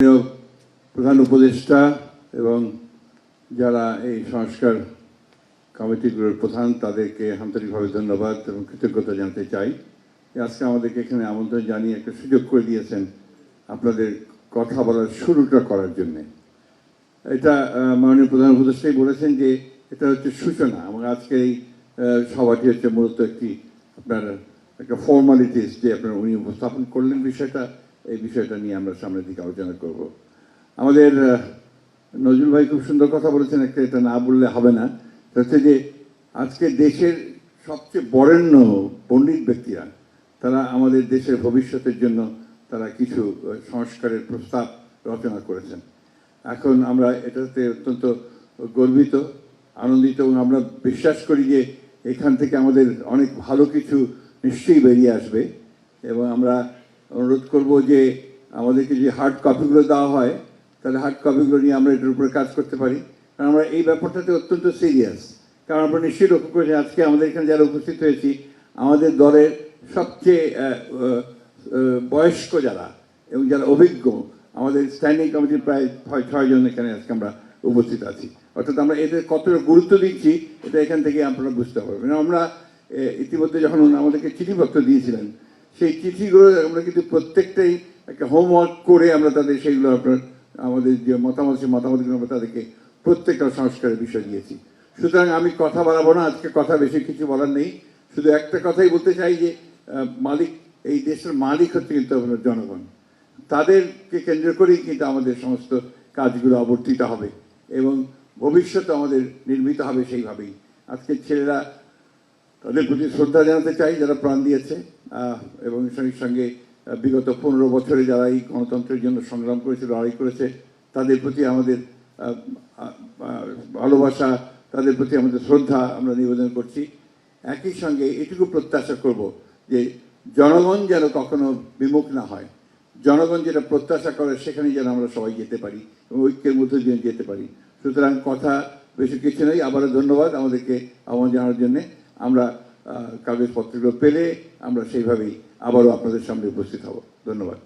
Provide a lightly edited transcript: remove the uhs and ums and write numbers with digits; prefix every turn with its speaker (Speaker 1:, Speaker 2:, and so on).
Speaker 1: প্রধান উপদেষ্টা এবং যারা এই সংস্কার কমিটিগুলোর প্রধান তাদেরকে আন্তরিকভাবে ধন্যবাদ এবং কৃতজ্ঞতা জানাতে চাই। আজকে আমাদেরকে এখানে আমন্ত্রণ জানিয়ে একটা সুযোগ করে দিয়েছেন আপনাদের কথা বলার শুরুটা করার জন্যে। এটা মাননীয় প্রধান উপদেষ্টাই বলেছেন যে এটা হচ্ছে সূচনা। আমরা আজকে এই সভাটি হচ্ছে মূলত একটি আপনার একটা ফর্মালিটিস যে আপনারা উনি উপস্থাপন করলেন বিষয়টা, এই বিষয়টা নিয়ে আমরা সামনের দিকে আলোচনা করব। আমাদের নজরুল ভাই খুব সুন্দর কথা বলেছেন, একটা এটা না বললে হবে না, হচ্ছে যে আজকে দেশের সবচেয়ে বরেণ্য পণ্ডিত ব্যক্তিরা তারা আমাদের দেশের ভবিষ্যতের জন্য তারা কিছু সংস্কারের প্রস্তাব রচনা করেছেন। এখন আমরা এটাতে অত্যন্ত গর্বিত, আনন্দিত এবং আমরা বিশ্বাস করি যে এখান থেকে আমাদের অনেক ভালো কিছু নিশ্চয়ই বেরিয়ে আসবে। এবং আমরা অনুরোধ করব যে আমাদেরকে যে হার্ড কপিগুলো দেওয়া হয় তাহলে হার্ড কপিগুলো নিয়ে আমরা এটার উপরে কাজ করতে পারি, কারণ আমরা এই ব্যাপারটাতে অত্যন্ত সিরিয়াস। কারণ আমরা নিশ্চয়ই লক্ষ্য করেছি আজকে আমাদের এখানে যারা উপস্থিত হয়েছি আমাদের দলের সবচেয়ে বয়স্ক যারা এবং যারা অভিজ্ঞ আমাদের স্ট্যান্ডিং কমিটির প্রায় 6 জন এখানে আজকে আমরা উপস্থিত আছি। অর্থাৎ আমরা এদের কতটা গুরুত্ব দিচ্ছি এটা এখান থেকে আপনারা বুঝতে পারবেন। আমরা ইতিমধ্যে যখন আমাদেরকে চিঠিপত্র দিয়েছিলেন সেই চিঠিগুলো আমরা কিন্তু প্রত্যেকটাই একটা হোমওয়ার্ক করে আমরা তাদের সেইগুলো আপনার আমাদের যে মতামত সেই মতামতগুলো আমরা তাদেরকে প্রত্যেকটা সংস্কারের বিষয় দিয়েছি। সুতরাং আমি কথা বাড়াবো না, আজকে কথা বেশি কিছু বলার নেই, শুধু একটা কথাই বলতে চাই যে মালিক এই দেশের মালিক হচ্ছে কিন্তু আপনার জনগণ। তাদেরকে কেন্দ্র করেই কিন্তু আমাদের সমস্ত কাজগুলো আবর্তিত হবে এবং ভবিষ্যৎ আমাদের নির্মিত হবে সেইভাবেই। আজকে ছেলেরা তাদের প্রতি শ্রদ্ধা জানাতে চাই যারা প্রাণ দিয়েছে এবং সঙ্গে সঙ্গে বিগত 15 বছরে যারা এই গণতন্ত্রের জন্য সংগ্রাম করেছে, লড়াই করেছে, তাদের প্রতি আমাদের ভালোবাসা, তাদের প্রতি আমাদের শ্রদ্ধা আমরা নিবেদন করছি। একই সঙ্গে এটুকু প্রত্যাশা করব যে জনগণ যেন কখনো বিমুখ না হয়, জনগণ যেটা প্রত্যাশা করে সেখানেই যেন আমরা সবাই যেতে পারি এবং ঐক্যের মধ্যে দিয়ে যেতে পারি। সুতরাং কথা বেশি কিছু নেই, আবারও ধন্যবাদ আমাদেরকে আহ্বান জানানোর জন্যে। আমরা কাগজপত্রগুলো পেলে আমরা সেইভাবেই আবারও আপনাদের সামনে উপস্থিত হব। ধন্যবাদ।